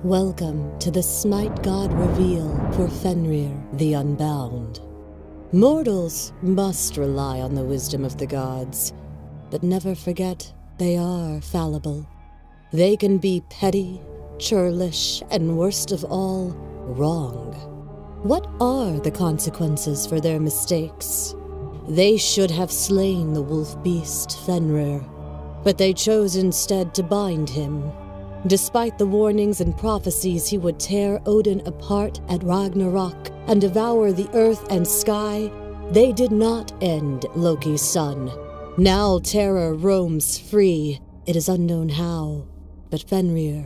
Welcome to the Smite God reveal for Fenrir the Unbound. Mortals must rely on the wisdom of the gods, but never forget they are fallible. They can be petty, churlish, and worst of all, wrong. What are the consequences for their mistakes? They should have slain the wolf beast Fenrir, but they chose instead to bind him. Despite the warnings and prophecies he would tear Odin apart at Ragnarok and devour the earth and sky, they did not end Loki's son. Now terror roams free. It is unknown how, but Fenrir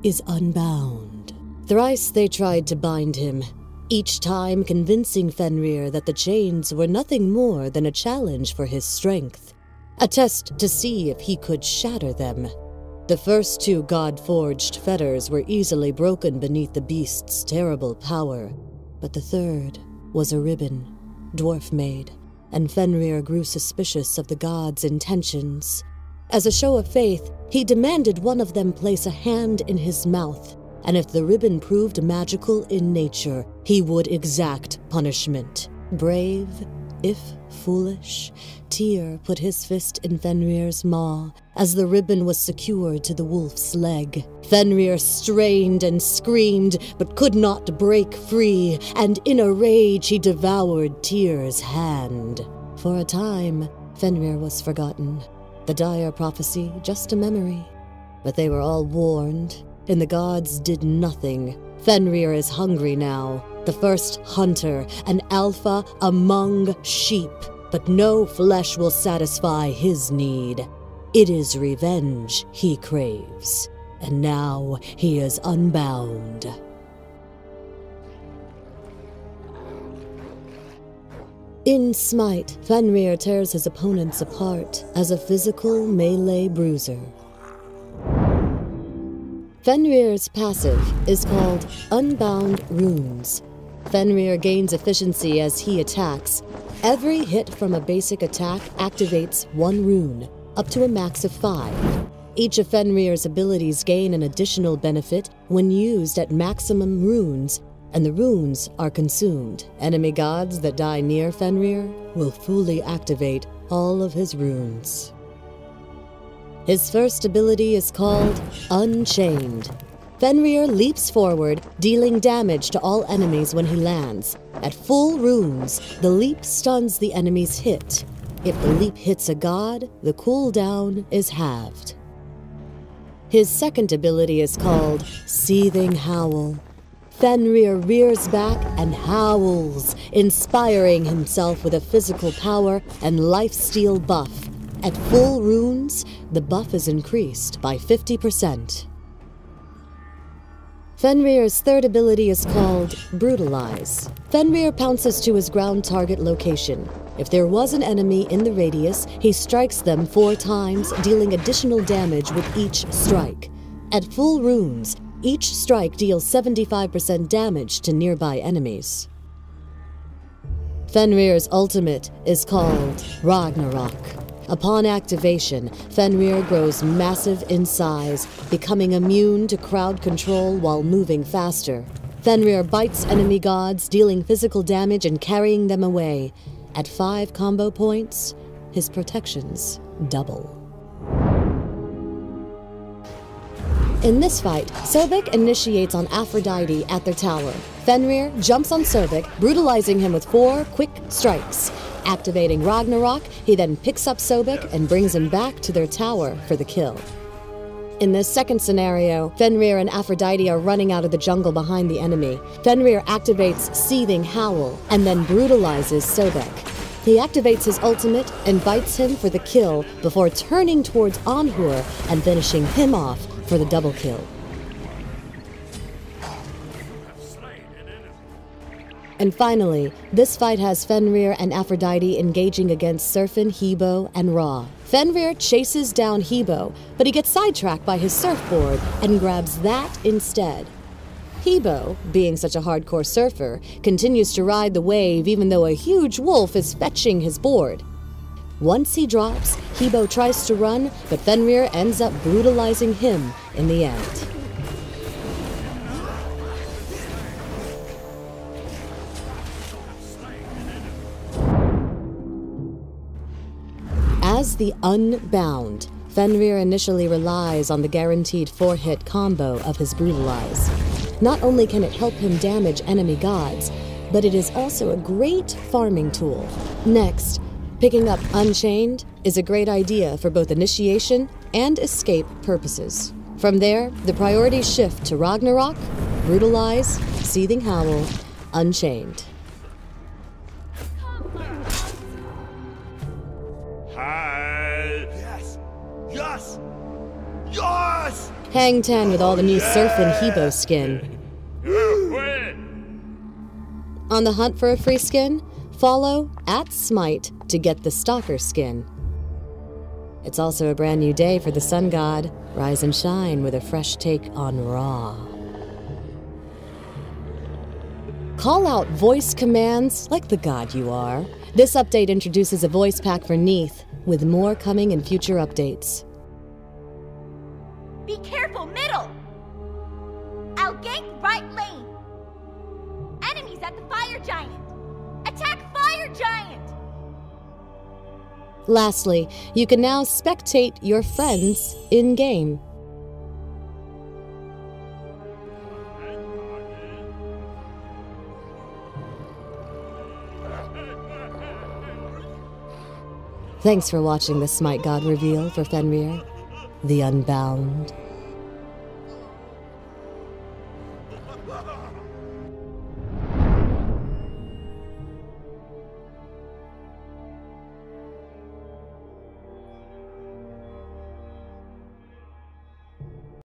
is unbound. Thrice they tried to bind him, each time convincing Fenrir that the chains were nothing more than a challenge for his strength, a test to see if he could shatter them. The first two god-forged fetters were easily broken beneath the beast's terrible power, but the third was a ribbon, dwarf-made, and Fenrir grew suspicious of the god's intentions. As a show of faith, he demanded one of them place a hand in his mouth, and if the ribbon proved magical in nature, he would exact punishment. Brave, if foolish, Tyr put his fist in Fenrir's maw as the ribbon was secured to the wolf's leg. Fenrir strained and screamed, but could not break free, and in a rage he devoured Tyr's hand. For a time, Fenrir was forgotten, the dire prophecy just a memory. But they were all warned, and the gods did nothing. Fenrir is hungry now, the first hunter, an alpha among sheep. But no flesh will satisfy his need. It is revenge he craves, and now he is unbound. In Smite, Fenrir tears his opponents apart as a physical melee bruiser. Fenrir's passive is called Unbound Runes. Fenrir gains efficiency as he attacks. Every hit from a basic attack activates one rune, up to a max of 5. Each of Fenrir's abilities gain an additional benefit when used at maximum runes, and the runes are consumed. Enemy gods that die near Fenrir will fully activate all of his runes. His first ability is called Unchained. Fenrir leaps forward, dealing damage to all enemies when he lands. At full runes, the leap stuns the enemy's hit. If the leap hits a god, the cooldown is halved. His second ability is called Seething Howl. Fenrir rears back and howls, inspiring himself with a physical power and lifesteal buff. At full runes, the buff is increased by 50%. Fenrir's third ability is called Brutalize. Fenrir pounces to his ground target location. If there was an enemy in the radius, he strikes them 4 times, dealing additional damage with each strike. At full runes, each strike deals 75% damage to nearby enemies. Fenrir's ultimate is called Ragnarok. Upon activation, Fenrir grows massive in size, becoming immune to crowd control while moving faster. Fenrir bites enemy gods, dealing physical damage and carrying them away. At 5 combo points, his protections double. In this fight, Sobek initiates on Aphrodite at their tower. Fenrir jumps on Sobek, brutalizing him with 4 quick strikes. Activating Ragnarok, he then picks up Sobek and brings him back to their tower for the kill. In this second scenario, Fenrir and Aphrodite are running out of the jungle behind the enemy. Fenrir activates Seething Howl and then brutalizes Sobek. He activates his ultimate and bites him for the kill before turning towards Anhur and finishing him off for the double kill. And finally, this fight has Fenrir and Aphrodite engaging against Surfin, Hebo, and Ra. Fenrir chases down Hebo, but he gets sidetracked by his surfboard and grabs that instead. Hebo, being such a hardcore surfer, continues to ride the wave even though a huge wolf is fetching his board. Once he drops, Hebo tries to run, but Fenrir ends up brutalizing him in the end. As the Unbound, Fenrir initially relies on the guaranteed 4-hit combo of his Brutalize. Not only can it help him damage enemy gods, but it is also a great farming tool. Next, picking up Unchained is a great idea for both initiation and escape purposes. From there, the priorities shift to Ragnarok, Brutalize, Seething Howl, Unchained. Yes! Yes! Yes! Hang 10 with all the new Surfin' Hebo skin. On the hunt for a free skin? Follow @Smite to get the Stalker skin. It's also a brand new day for the Sun God. Rise and shine with a fresh take on Raw. Call out voice commands like the god you are. This update introduces a voice pack for Neath, with more coming in future updates. Be careful, middle! I'll gank right lane. Enemies at the fire giant. Attack fire giant! Lastly, you can now spectate your friends in-game. Thanks for watching the Smite God reveal for Fenrir, the Unbound.